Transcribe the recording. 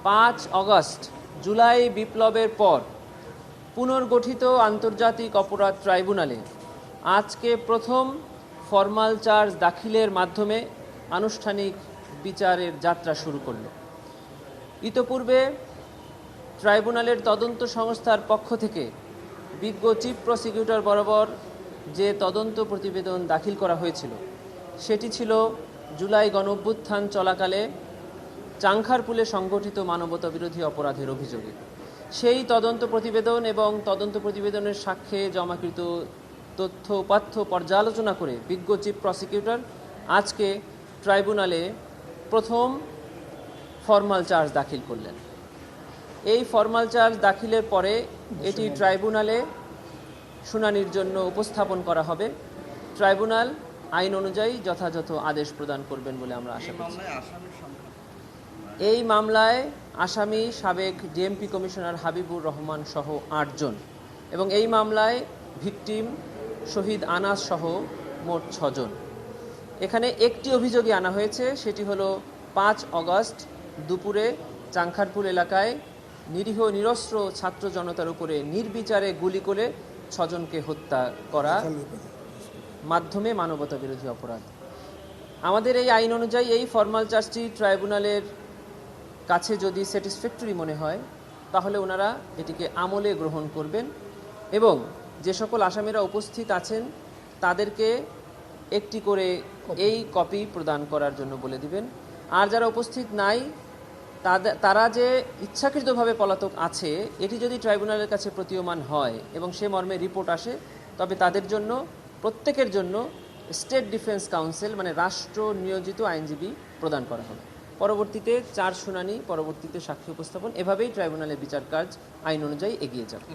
5 August July বিপ্লবের পর পুনর্গঠিত আন্তর্জাতিক অপরাধ ট্রাইব্যুনালে আজকে প্রথম ফরমাল চার্জ দাখিলের মাধ্যমে আনুষ্ঠানিক বিচারের যাত্রা শুরু করল। ইতোপূর্বে ট্রাইব্যুনালের তদন্ত সংস্থার পক্ষ থেকে বিজ্ঞ চিফ প্রসিকিউটর বরাবর যে তদন্ত প্রতিবেদন দাখিল করা হয়েছিল সেটি ছিল জুলাই গণঅভ্যুত্থান চলাকালে চাংখারপুলে সংগঠিত মানবতাবিরোধী অপরাধের অভিযোগে। সেই তদন্ত প্রতিবেদন এবং তদন্ত প্রতিবেদনের সাক্ষ্যে জমাকৃত তথ্য উপাত্ত পর্যালোচনা করে বিজ্ঞ চিফ প্রসিকিউটর আজকে ট্রাইব্যুনালে প্রথম ফরমাল চার্জ দাখিল করলেন। এই ফরমাল চার্জ দাখিলের পরে এটি ট্রাইব্যুনালে শুনানির জন্য উপস্থাপন করা হবে। ট্রাইব্যুনাল আইন অনুযায়ী যথাযথ আদেশ প্রদান করবেন বলে আমরা আশা করছি। এই মামলায় আসামি সাবেক ডিএমপি কমিশনার হাবিবুর রহমান সহ 8 জন এবং এই মামলায় ভিকটিম শহীদ আনাস সহ মোট 6 জন। এখানে একটি অভিযোগই আনা হয়েছে, সেটি হলো 5 অগস্ট দুপুরে চাংখারপুল এলাকায় নিরীহ নিরস্ত্র ছাত্র জনতার উপরে নির্বিচারে গুলি করে 6 জনকে হত্যা করা মাধ্যমে মানবতা বিরোধী অপরাধ। আমাদের এই আইন অনুযায়ী এই ফরমাল চার্জটি ট্রাইব্যুনালের কাছে যদি স্যাটিসফ্যাক্টরি মনে হয় তাহলে ওনারা এটিকে আমলে গ্রহণ করবেন এবং যে সকল আসামিরা উপস্থিত আছেন তাদেরকে একটি করে এই কপি প্রদান করার জন্য বলে দিবেন। আর যারা উপস্থিত নাই তারা যে ইচ্ছাকৃতভাবে পলাতক আছে এটি যদি ট্রাইব্যুনালের কাছে প্রতীয়মান হয় এবং সে মর্মে রিপোর্ট আসে তবে তাদের জন্য প্রত্যেকের জন্য স্টেট ডিফেন্স কাউন্সিল মানে রাষ্ট্র নিয়োজিত আইনজীবী প্রদান করা হবে। পরবর্তীতে 4 শুনানি, পরবর্তীতে সাক্ষী উপস্থাপন, এভাবেই ট্রাইব্যুনালের বিচার কাজ আইন অনুযায়ী এগিয়ে যাবে।